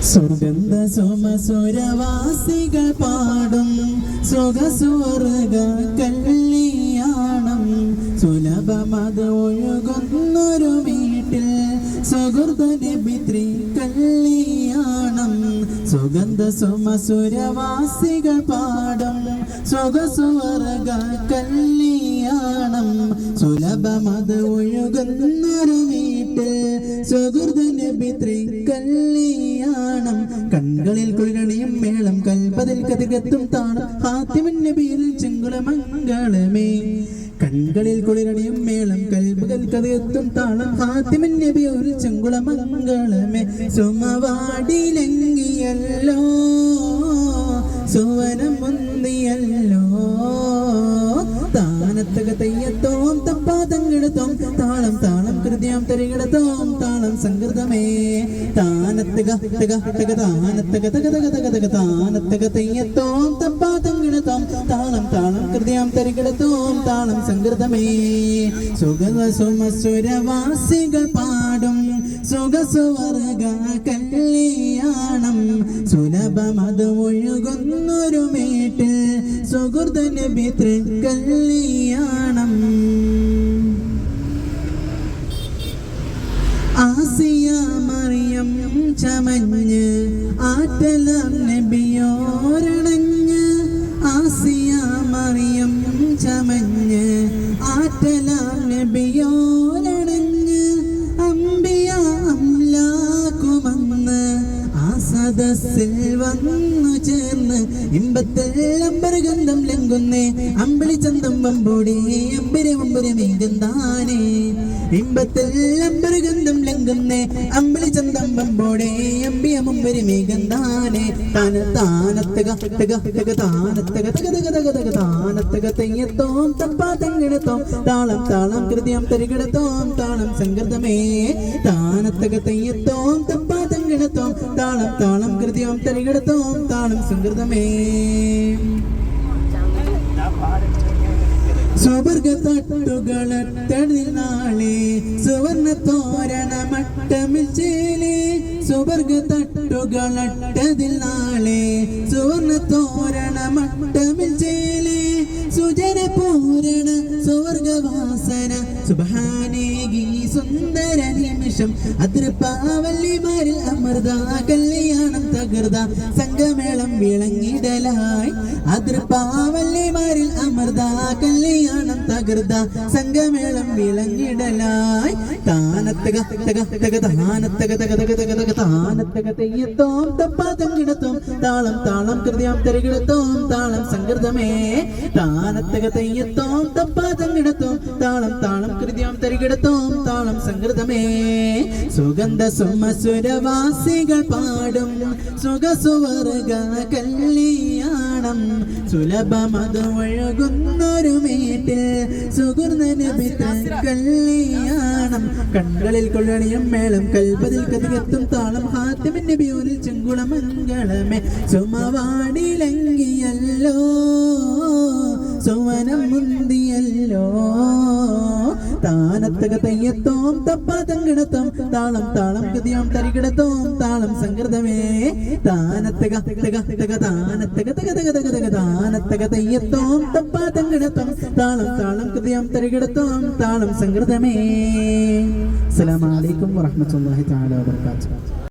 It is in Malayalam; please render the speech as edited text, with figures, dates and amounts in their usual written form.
സുഗന്ധ സുമസുരവാസികൾ പാടും സുഖസ്വർഗ കല്യാണം സുലഭമത് ഒഴുകുന്നൊരു വീട്ടിൽ സുഹൃത നബി കല്യാണം സുഗന്ധ സുമസുരവാസികൾ പാടും സുഖസ്വർഗ കല്യാണം സുലഭമത് ഒഴുകുന്നൊരു വീട്ടിൽ സുഹൃത നബി കല്യാണം കൺകളിൽ കുളിരണിയും മേളം കൽപ്പതിൽ കതികത്തും താണം ഹാത്തിമിൻ നബിയിൽ ചെങ്കുളമംഗളമേ കൺകളിൽ കുളിരണിയും മേളം കൽപ്പതിൽ കതികത്തും താളം ഹാത്തിമിൻ നബിയിൽ ചെങ്കുളമംഗളമേ സുമവാടിലെങ്കിയല്ലോ സുവനം മുന്തിയല്ലോ താനത്തക തെയ്യത്തോം തപ്പാതങ്കിടത്തോം താളം താളം കൃത്യം തരികിടത്തോം താളം സംകൃതമേ താനത്തക തക തക താനത്തക തക തക തക തക താനത്തക തെയ്യത്തോം തപ്പാതങ്കിടത്തോം താളം താളം കൃത്യം തരികിടത്തോം താളം സംകൃതമേ സുഗത സുമസുരവാസികൾ പാടും സുഖസ്വർഗ കല്യാണം സുലഭമത് ഒഴുകുന്നൊരു മേട്ടിൽ സുഹൃത നബി കല്യാണം ആസിയ മറിയം ചമഞ്ഞ് ആറ്റലാം നബിയോരണഞ്ഞ് ആസിയ മറിയം ചമഞ്ഞ് ആറ്റലാം നബിയോരണഞ്ഞ് അമ്പിയ അംലാക്കുമന്ന് സദസ്സിൽ വന്നു ചേർന്ന് ഇമ്പത്തിൽ അമ്പരഗന്ധം ലംഘുന്നേ അമ്പിളി ചന്തം വമ്പൂടി അമ്പരി മീകന്താനേ ഇമ്പത്തിൽ അമ്പരഗന്ധം ലംഘുന്നേ അമ്പിളി ചന്തം വമ്പോടെ അമ്പിയ മുമ്പരി മീകന്താനേ താനത്തക തക തക താനത്തക തക തക തക തക താനത്തക തെയ്യത്തോം തപ്പാ തെങ്ങിടത്തോം താളം താളം കൃത്യം തരികിടത്തോം താളം സംഗൃതമേ താനത്തക തെയ്യത്തോം തപ്പാ തെങ്ങിടത്തോം താളം താളം കൃത്യം തരികിടത്തോം താളം സംഗൃതമേ സുവർഗത്തട്ടുകളെ സുവർണ തോരണ മട്ടമിൽ ചേലേ സുവർഗത്തട്ടുകളട്ടതിൽ നാളെ സുവർണ തോരണ മട്ടമിൽ ചേലേ സുജന പൂരണ സുവർഗവാസന സുബ്ഹാനേകി സുന്ദര നിമിഷം അതിർപ്പാവല്ലിമാരിൽ അമൃത കല്യാണം തകർത സംഗമേളം വിളങ്ങിടലായി അതിർപ്പാവല്ലിമാരിൽ അമൃത കല്യാണം തകർത സംഗമേളം വിളങ്ങിടലായി താനത്തക തക തക താനത്തക തക തക തക തക താനത്തക തെയ്യത്തോം തപ്പാതം കിടത്തോം താളം താളം കൃത്യം തരികിടത്തോം താളം സംകൃതമേ താനത്തക തെയ്യത്തോം തപ്പാതം കിടത്തോം താളം താളം കൃത്യം തരികിടത്തോം താളം സംകൃതമേ സുഗന്ധ സുമസുരവാസികൾ പാടും സുഖസ്വർഗ കല്യാണം സുലഭമത് ഒഴുകുന്നൊരു മേട്ടിൽ സുഹൃത നബി കല്യാണം കൺകളിൽ കൊള്ളണിയും മേളം കൽപ്പതിൽ കതികത്തും താളം ഹാത്തിമിൻ നബിയിൽ ചെങ്കുളമംഗളമേ സുമവാടിലെങ്കിയല്ലോ സുവനം മുന്തിയല്ലോ താനത്തക തെയ്യത്തോം തപ്പാതങ്കിടത്തോം താളം താളം കൃത്യം തരികിടത്തോം താളം സംകൃതമേ താനത്തക തക തക താനത്തക തക തക തക തക താനത്തക തെയ്യത്തോം തപ്പാതങ്കിടത്തോം താളം താളം കൃത്യം തരികിടത്തോം താളം സംകൃതമേ. അസ്സലാമു അലൈക്കും വറഹ്മത്തുള്ളാഹി തആല വബറകാതുഹു.